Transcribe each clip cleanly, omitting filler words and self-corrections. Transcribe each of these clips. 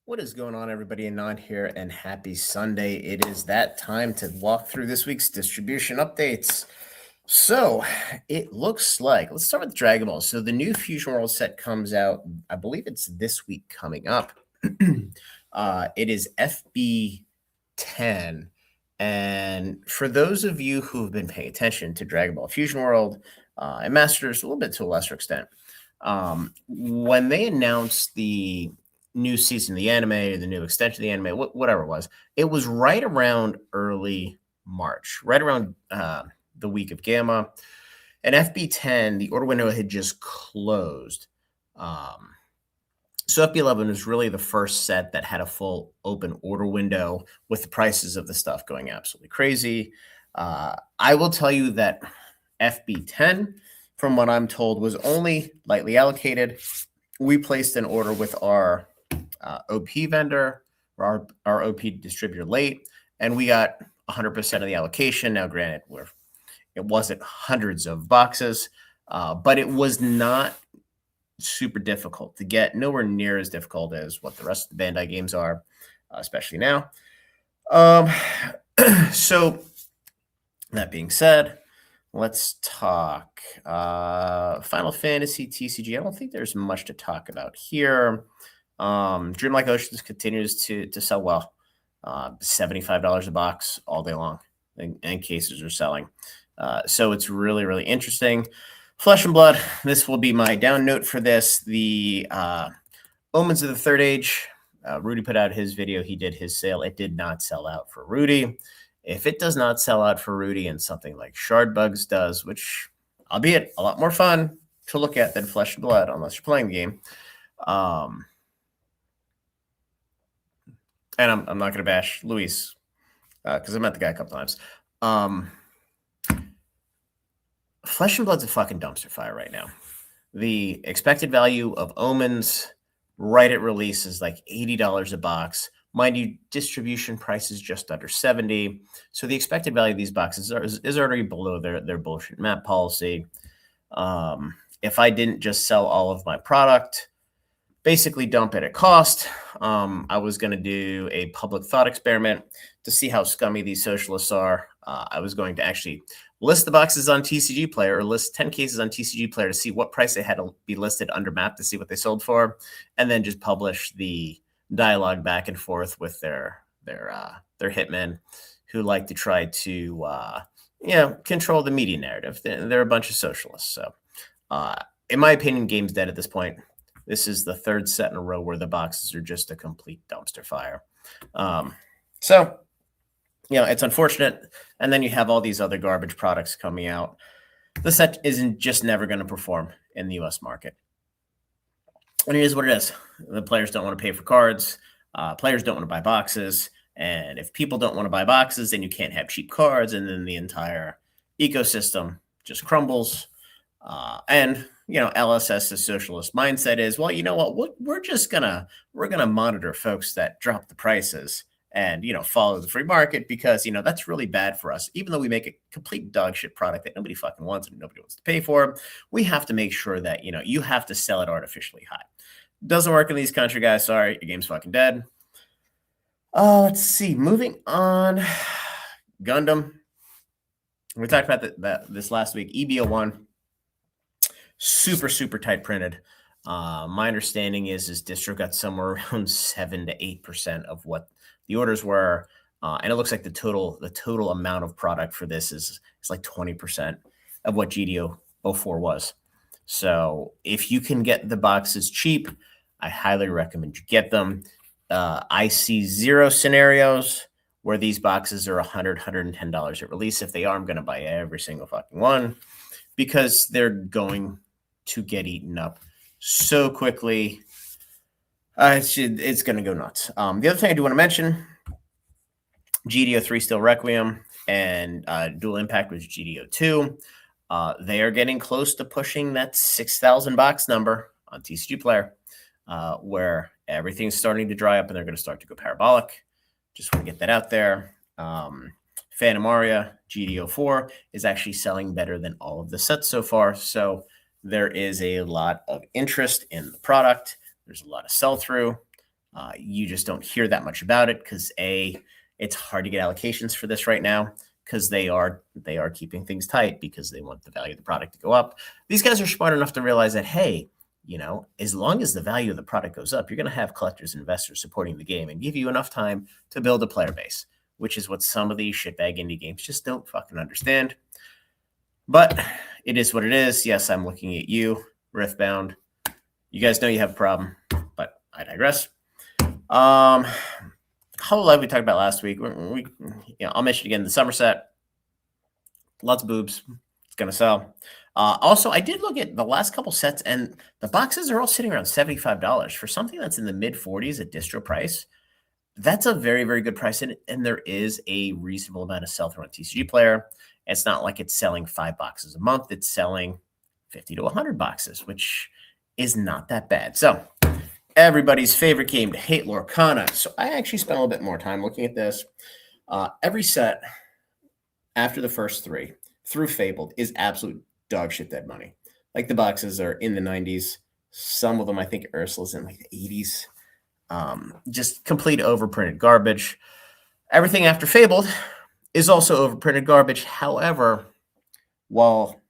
What is going on, everybody? Anon here, and happy Sunday. It is that time to walk through this week's distribution updates. So it looks like, let's start with Dragon Ball. So the new Fusion World set comes out, I believe it's this week coming up. It is FB10. And for those of you who have been paying attention to Dragon Ball Fusion World and Masters, a little bit to a lesser extent, when they announced the new season of the anime, the new extension of the anime, whatever it was right around early March, right around the week of Gamma. And FB10, the order window had just closed. So FB11 was really the first set that had a full open order window with the prices of the stuff going absolutely crazy. I will tell you that FB10, from what I'm told, was only lightly allocated. We placed an order with our OP vendor, or our OP distributor late, and we got 100% of the allocation. Now, granted, it wasn't hundreds of boxes, but it was not super difficult to get, nowhere near as difficult as what the rest of the Bandai games are, especially now. So that being said, let's talk Final Fantasy TCG. I don't think there's much to talk about here. Dreamlike Oceans continues to sell well. $75 a box all day long, and cases are selling. So it's really, really interesting. Flesh and Blood, this will be my down note for this. The Omens of the Third Age, Rudy put out his video. He did his sale. It did not sell out for Rudy. If it does not sell out for Rudy and something like Shard Bugs does, which albeit a lot more fun to look at than Flesh and Blood, unless you're playing the game. And I'm not going to bash Luis because I met the guy a couple times. Flesh and Blood's a fucking dumpster fire right now. The expected value of Omens right at release is like $80 a box. Mind you, distribution price is just under $70. So the expected value of these boxes is already below their bullshit map policy. If I didn't just sell all of my product, basically dump it at cost, I was going to do a public thought experiment to see how scummy these socialists are. I was going to actually list the boxes on TCG Player, or list 10 cases on TCG Player to see what price they had to be listed under map to see what they sold for, and then just publish the dialogue back and forth with their hitmen who like to try to control the media narrative. They're a bunch of socialists. So in my opinion, game's dead at this point. This is the third set in a row where the boxes are just a complete dumpster fire. So it's unfortunate. And then you have all these other garbage products coming out. The set isn't just never going to perform in the US market. And it is what it is. The players don't want to pay for cards. Players don't want to buy boxes. And if people don't want to buy boxes, then you can't have cheap cards. And then the entire ecosystem just crumbles. And LSS's socialist mindset is, well, you know what? We're gonna monitor folks that drop the prices and follow the free market because that's really bad for us. Even though we make a complete dog shit product that nobody fucking wants and nobody wants to pay for, we have to make sure that you have to sell it artificially high. Doesn't work in these country, guys. Sorry, your game's fucking dead. Let's see. Moving on, Gundam. We talked about this last week. EBO1. Super, super tight printed. My understanding is distro got somewhere around 7 to 8% of what the orders were. And it looks like the total amount of product for this is like 20% of what GDO04 was. So if you can get the boxes cheap, I highly recommend you get them. I see zero scenarios where these boxes are $100, $110 at release. If they are, I'm going to buy every single fucking one because they're going to get eaten up so quickly. It's going to go nuts. The other thing I do want to mention, GDO3 still Requiem, and Dual Impact was GDO2. They are getting close to pushing that 6,000 box number on TCG Player, where everything's starting to dry up and they're going to start to go parabolic. Just want to get that out there. Phantom Aria GDO4 is actually selling better than all of the sets so far. So there is a lot of interest in the product. There's a lot of sell-through. You just don't hear that much about it because it's hard to get allocations for this right now because they are keeping things tight because they want the value of the product to go up. These guys are smart enough to realize that, hey, as long as the value of the product goes up, you're going to have collectors and investors supporting the game and give you enough time to build a player base, which is what some of these shitbag indie games just don't fucking understand. But it is what it is. Yes, I'm looking at you, Riftbound. You guys know you have a problem, but I digress. Hololive we talked about last week. I'll mention again the Somerset. Lots of boobs. It's going to sell. Also, I did look at the last couple sets, and the boxes are all sitting around $75 for something that's in the mid 40s at distro price. That's a very, very good price, and there is a reasonable amount of sell-through on TCG Player. It's not like it's selling 5 boxes a month. It's selling 50 to 100 boxes, which is not that bad. So everybody's favorite game to hate, Lorcana. So I actually spent a little bit more time looking at this. Every set after the first 3 through Fabled is absolute dog shit dead money. Like the boxes are in the 90s. Some of them, I think Ursula's in like the 80s. Just complete overprinted garbage. Everything after Fabled is also overprinted garbage. However, while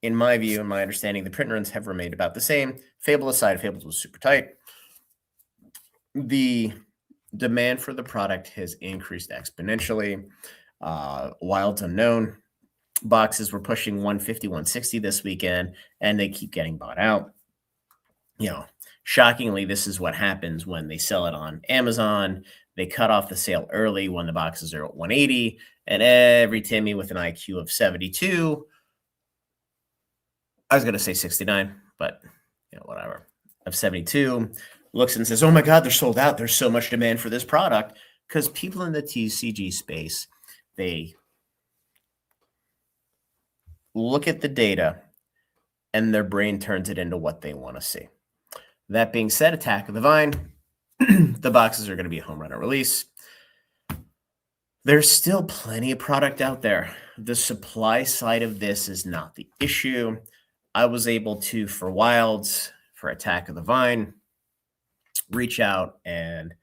in my view and my understanding, the print runs have remained about the same, Fabled aside, Fabled was super tight. The demand for the product has increased exponentially. Wilds Unknown boxes were pushing 150, 160 this weekend, and they keep getting bought out. Shockingly, this is what happens when they sell it on Amazon. They cut off the sale early when the boxes are at 180, and every Timmy with an IQ of 72, I was going to say 69, but whatever, of 72, looks and says, oh my God, they're sold out. There's so much demand for this product, because people in the TCG space, they look at the data and their brain turns it into what they want to see. That being said, Attack of the Vine, the boxes are going to be a home run at release. There's still plenty of product out there. The supply side of this is not the issue. I was able to, for Wilds, for Attack of the Vine, reach out and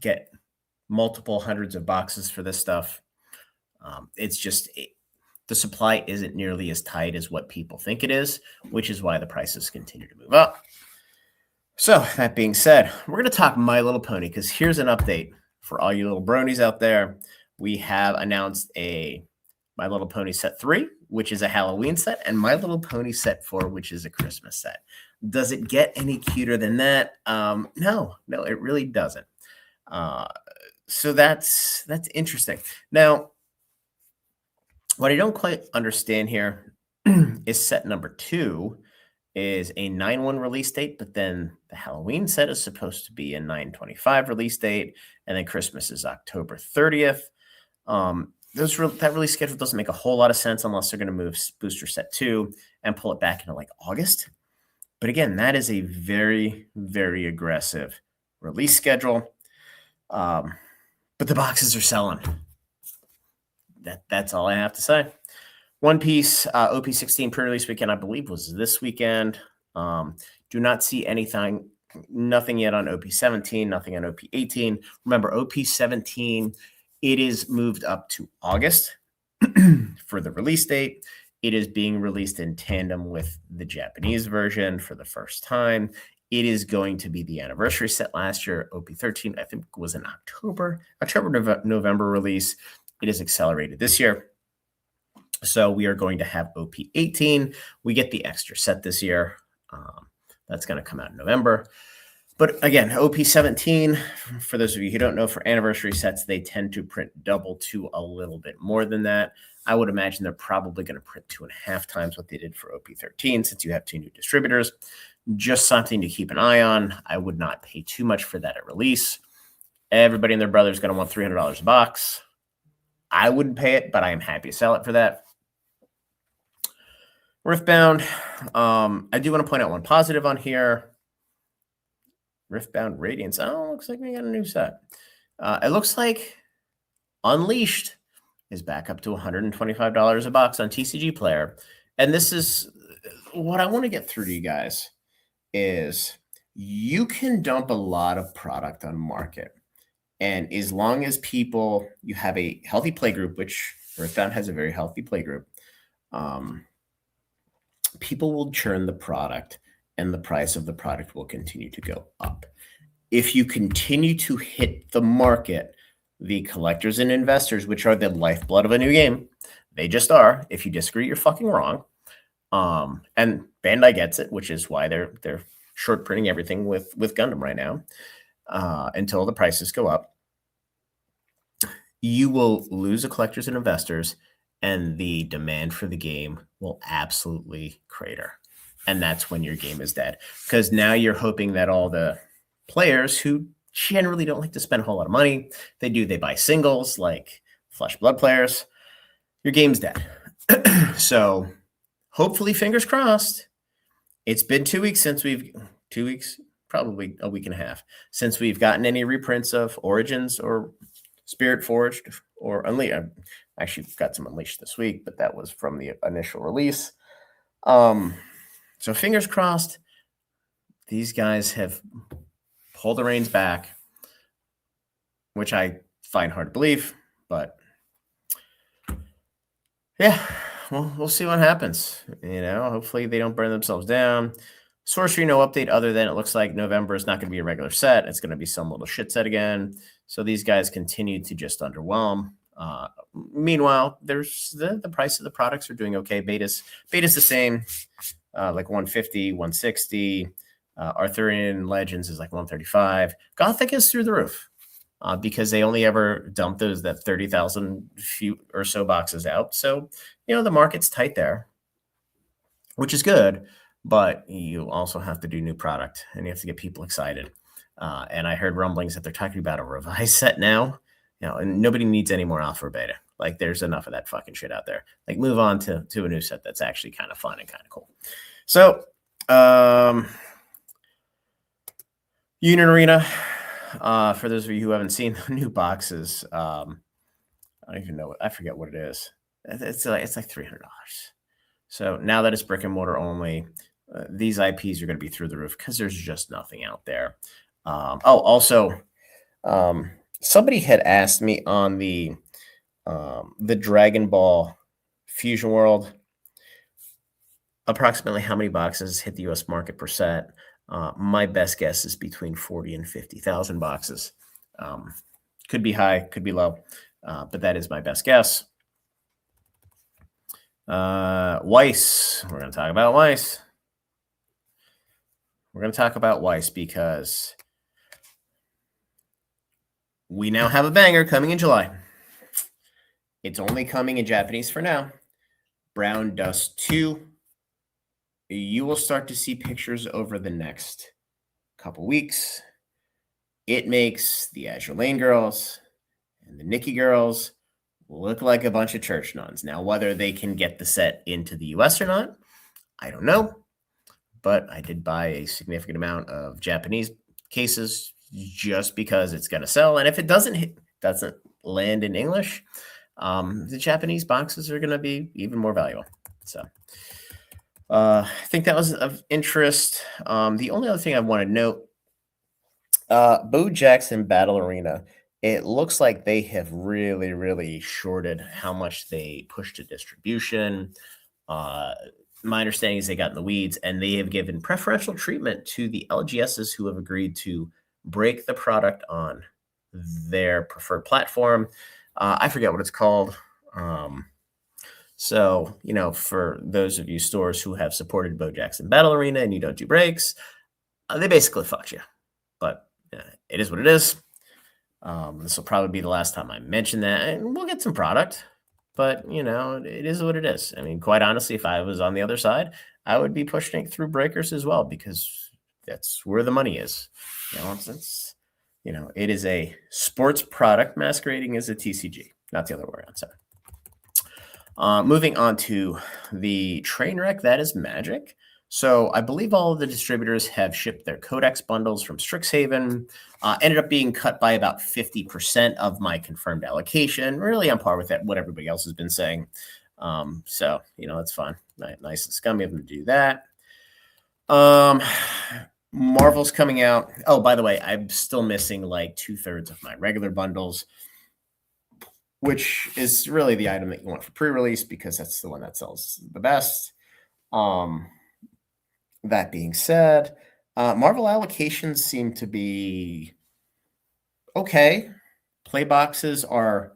get multiple hundreds of boxes for this stuff. It's just the supply isn't nearly as tight as what people think it is, which is why the prices continue to move up. So that being said, we're going to talk My Little Pony, because here's an update for all you little bronies out there. We have announced a My Little Pony set 3, which is a Halloween set, and My Little Pony set 4, which is a Christmas set. Does it get any cuter than that? No, it really doesn't. So that's interesting. Now, what I don't quite understand here is set number 2 is a 9/1 release date, but then the Halloween set is supposed to be a 9/25 release date, and then Christmas is October 30th. That release schedule doesn't make a whole lot of sense unless they're going to move Booster Set 2 and pull it back into like August. But again, that is a very, very aggressive release schedule. But the boxes are selling. That's all I have to say. One Piece OP16 pre-release weekend, I believe, was this weekend. Do not see nothing yet on OP17, nothing on OP18. Remember, OP17, it is moved up to August for the release date. It is being released in tandem with the Japanese version for the first time. It is going to be the anniversary set last year. OP13, I think, was an November release. It is accelerated this year. So we are going to have OP18. We get the extra set this year. That's going to come out in November. But again, OP17, for those of you who don't know, for anniversary sets, they tend to print double to a little bit more than that. I would imagine they're probably going to print 2.5 times what they did for OP13, since you have 2 new distributors. Just something to keep an eye on. I would not pay too much for that at release. Everybody and their brother is going to want $300 a box. I wouldn't pay it, but I am happy to sell it for that. Riftbound, I do want to point out one positive on here. Riftbound Radiance. Oh, looks like we got a new set. It looks like Unleashed is back up to $125 a box on TCG Player. And this is what I want to get through to you guys is, you can dump a lot of product on market. And as long as you have a healthy play group, which Riftbound has a very healthy play group, people will churn the product and the price of the product will continue to go up. If you continue to hit the market, the collectors and investors, which are the lifeblood of a new game, they just are. If you disagree, you're fucking wrong. And Bandai gets it, which is why they're short printing everything with Gundam right now until the prices go up. You will lose the collectors and investors, and the demand for the game will absolutely crater. And that's when your game is dead. Because now you're hoping that all the players who generally don't like to spend a whole lot of money, they buy singles like Flesh Blood players, your game's dead. So hopefully, fingers crossed. It's been 2 weeks probably a week and a half since we've gotten any reprints of Origins or Spirit Forged or Unleashed. I actually got some Unleashed this week, but that was from the initial release. So fingers crossed, these guys have pulled the reins back, which I find hard to believe, but yeah, we'll see what happens. Hopefully they don't burn themselves down. Sorcery, no update other than it looks like November is not going to be a regular set. It's going to be some little shit set again. So these guys continue to just underwhelm. Meanwhile, there's the price of the products are doing okay. Beta's the same, like 150, 160. Arthurian Legends is like 135. Gothic is through the roof because they only ever dump that 30,000 few or so boxes out. So, the market's tight there, which is good. But you also have to do new product and you have to get people excited. And I heard rumblings that they're talking about a revised set now, and nobody needs any more alpha or beta. Like there's enough of that fucking shit out there. Like move on to a new set that's actually kind of fun and kind of cool. So, Union Arena, for those of you who haven't seen the new boxes, I don't even know. I forget what it is. It's like $300. So now that it's brick and mortar only, these IPs are going to be through the roof because there's just nothing out there. Also, somebody had asked me on the Dragon Ball Fusion World approximately how many boxes hit the U.S. market per set. My best guess is between 40 and 50,000 boxes. Could be high, could be low, but that is my best guess. Weiss. We're going to talk about Weiss. We're going to talk about Weiss because we now have a banger coming in July. It's only coming in Japanese for now. Brown Dust 2. You will start to see pictures over the next couple weeks. It makes the Azure Lane girls and the Nikki girls look like a bunch of church nuns. Now, whether they can get the set into the US or not, I don't know. But I did buy a significant amount of Japanese cases just because it's going to sell. And if it doesn't land in English, the Japanese boxes are going to be even more valuable. So I think that was of interest. The only other thing I want to note, Bo Jackson Battle Arena, it looks like they have really, really shorted how much they push to distribution. My understanding is they got in the weeds and they have given preferential treatment to the LGSs who have agreed to break the product on their preferred platform. I forget what it's called. So, for those of you stores who have supported Bo Jackson Battle Arena and you don't do breaks, they basically fucked you. But it is what it is. This will probably be the last time I mention that. And we'll get some product. But, it is what it is. I mean, quite honestly, if I was on the other side, I would be pushing it through breakers as well because that's where the money is. It is a sports product masquerading as a TCG, not the other way around. So, moving on to the train wreck, that is Magic. So I believe all of the distributors have shipped their Codex bundles from Strixhaven. Ended up being cut by about 50% of my confirmed allocation. Really on par with what everybody else has been saying. So, that's fine. Nice and scummy of them to do that. Marvel's coming out. Oh, by the way, I'm still missing like 2/3 of my regular bundles, which is really the item that you want for pre-release because that's the one that sells the best. That being said, Marvel allocations seem to be okay. Play boxes are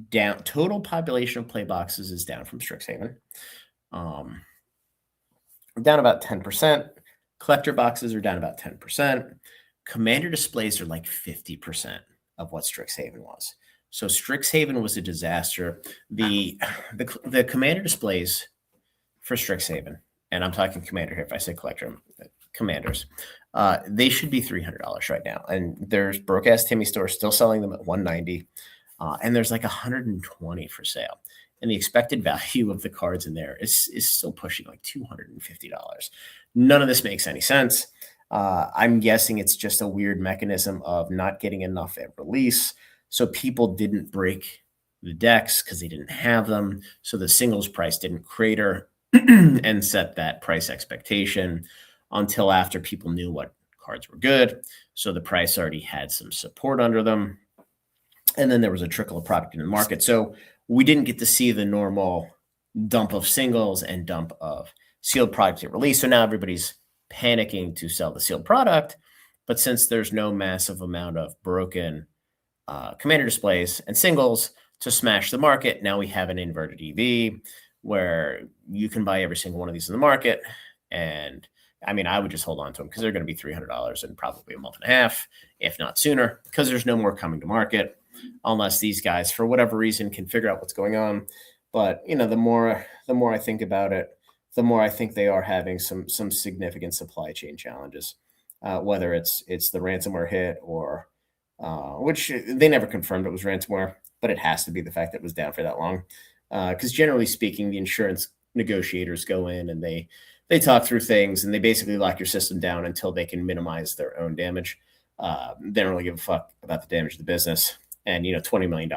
down. Total population of play boxes is down from Strixhaven. Down about 10%. Collector boxes are down about 10%. Commander displays are like 50% of what Strixhaven was. So Strixhaven was a disaster. The Commander displays for Strixhaven, and I'm talking Commander here. If I say collector, Commanders, they should be $300 right now. And there's broke ass Timmy store still selling them at $190, and there's like 120 for sale. And the expected value of the cards in there is still pushing like $250. None of this makes any sense. I'm guessing it's just a weird mechanism of not getting enough at release. So people didn't break the decks because they didn't have them. So the singles price didn't crater and set that price expectation until after people knew what cards were good. So the price already had some support under them. And then there was a trickle of product in the market. So we didn't get to see the normal dump of singles and dump of sealed product at release. So now everybody's panicking to sell the sealed product. But since there's no massive amount of broken Commander displays and singles to smash the market, now we have an inverted EV where you can buy every single one of these in the market. And I mean, I would just hold on to them because they're going to be $300 in probably a month and a half, if not sooner, because there's no more coming to market unless these guys, for whatever reason, can figure out what's going on. But you know, the more I think about it, the more I think they are having some significant supply chain challenges, whether it's the ransomware hit or which they never confirmed it was ransomware, but it has to be the fact that it was down for that long. Because generally speaking, the insurance negotiators go in and they talk through things and they basically lock your system down until they can minimize their own damage. They don't really give a fuck about the damage to the business. And you know, $20 million,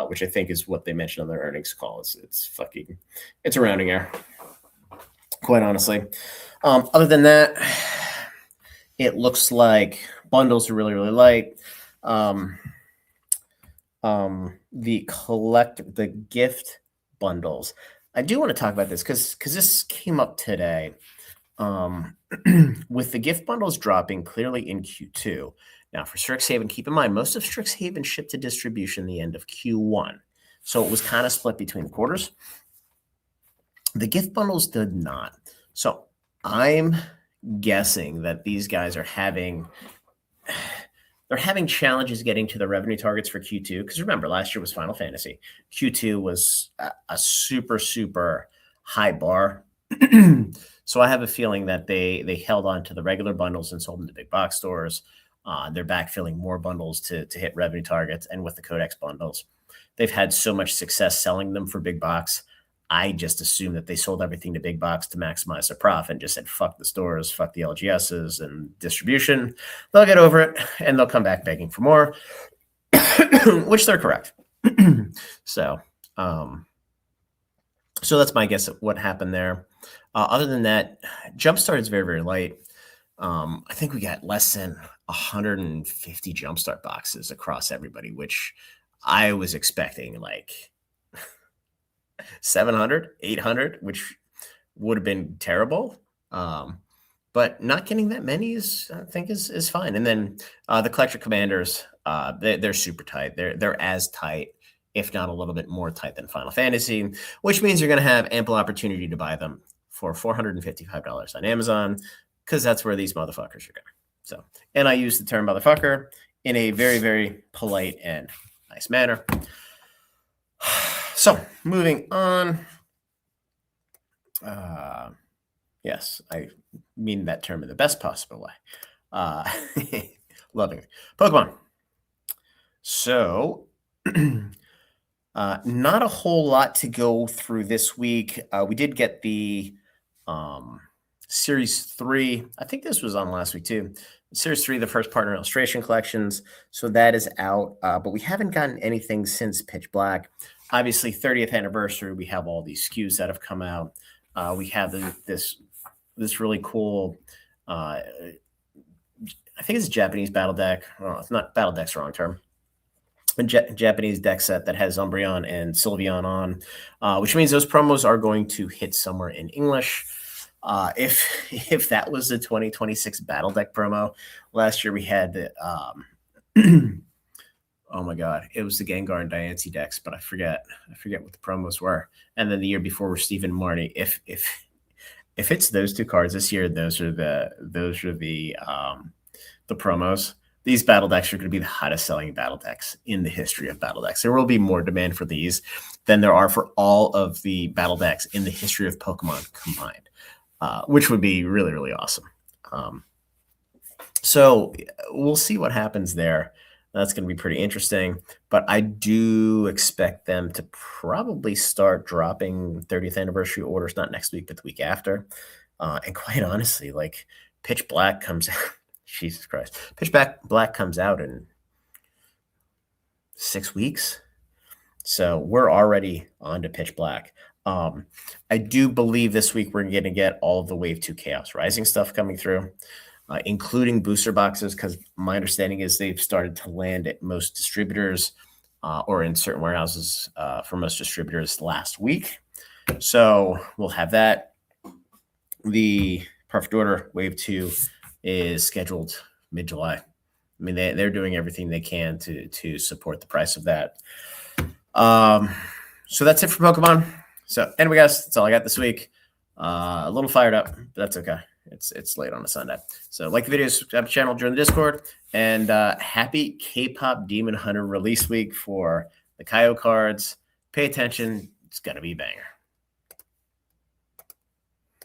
which I think is what they mentioned on their earnings call, it's a rounding error, quite honestly. Other than that, it looks like bundles are really light. The gift bundles. I do want to talk about this because this came up today. With the gift bundles dropping clearly in Q2. Now, for Strixhaven, keep in mind, most of Strixhaven shipped to distribution the end of Q1. So it was kind of split between quarters. The gift bundles did not. So I'm guessing that these guys are having challenges getting to the revenue targets for Q2. Because remember, last year was Final Fantasy. Q2 was a super high bar. So I have a feeling that they held on to the regular bundles and sold them to big box stores. They're backfilling more bundles to hit revenue targets. And with the Codex bundles, they've had so much success selling them for big box. I just assume that they sold everything to big box to maximize their profit and just said, fuck the stores, fuck the LGSs and distribution. They'll get over it and they'll come back begging for more, which they're correct. So that's my guess at what happened there. Other than that, Jumpstart is very light. I think we got less than 150 Jumpstart boxes across everybody, which I was expecting like 700, 800, which would have been terrible. But not getting that many I think is fine. And then the collector commanders, they're super tight. They're as tight, if not a little bit more tight than Final Fantasy, which means you're going to have ample opportunity to buy them for $455 on Amazon, because that's where these motherfuckers are going. So, and I use the term motherfucker in a very polite and nice manner. So, moving on. Yes, I mean that term in the best possible way. Loving it. Pokemon. So, not a whole lot to go through this week. We did get the Series 3. I think this was on last week too. Series 3, the first partner illustration collections. So that is out, but we haven't gotten anything since Pitch Black. Obviously, 30th anniversary, we have all these SKUs that have come out. We have this really cool I think it's a Japanese battle deck. Well, it's not battle deck's the wrong term. A Japanese deck set that has Umbreon and Sylveon on, which means those promos are going to hit somewhere in English. If that was the 2026 battle deck promo, last year we had the oh my god, it was the Gengar and Diancie decks, but I forget what the promos were. And then the year before were Stephen Marty. If it's those two cards this year, those are the promos. These battle decks are going to be the hottest selling battle decks in the history of battle decks. There will be more demand for these than there are for all of the battle decks in the history of Pokemon combined, which would be really, really awesome. So we'll see what happens there. That's going to be pretty interesting. But I do expect them to probably start dropping 30th anniversary orders, not next week, but the week after. And quite honestly, like Pitch Black comes out. Jesus Christ. Pitch Black comes out in 6 weeks. So we're already on to Pitch Black. I do believe this week we're going to get all of the Wave 2 Chaos Rising stuff coming through, including booster boxes, because my understanding is they've started to land at most distributors or in certain warehouses for most distributors last week. So we'll have that. The Perfect Order Wave 2 is scheduled mid-July. I mean, they're doing everything they can to support the price of that. So that's it for Pokemon. So anyway, guys, that's all I got this week. A little fired up, but that's okay. It's late on a Sunday. So like the video, subscribe to the channel, join the Discord, and happy K-pop Demon Hunter release week for the Kaio cards. Pay attention. It's going to be a banger.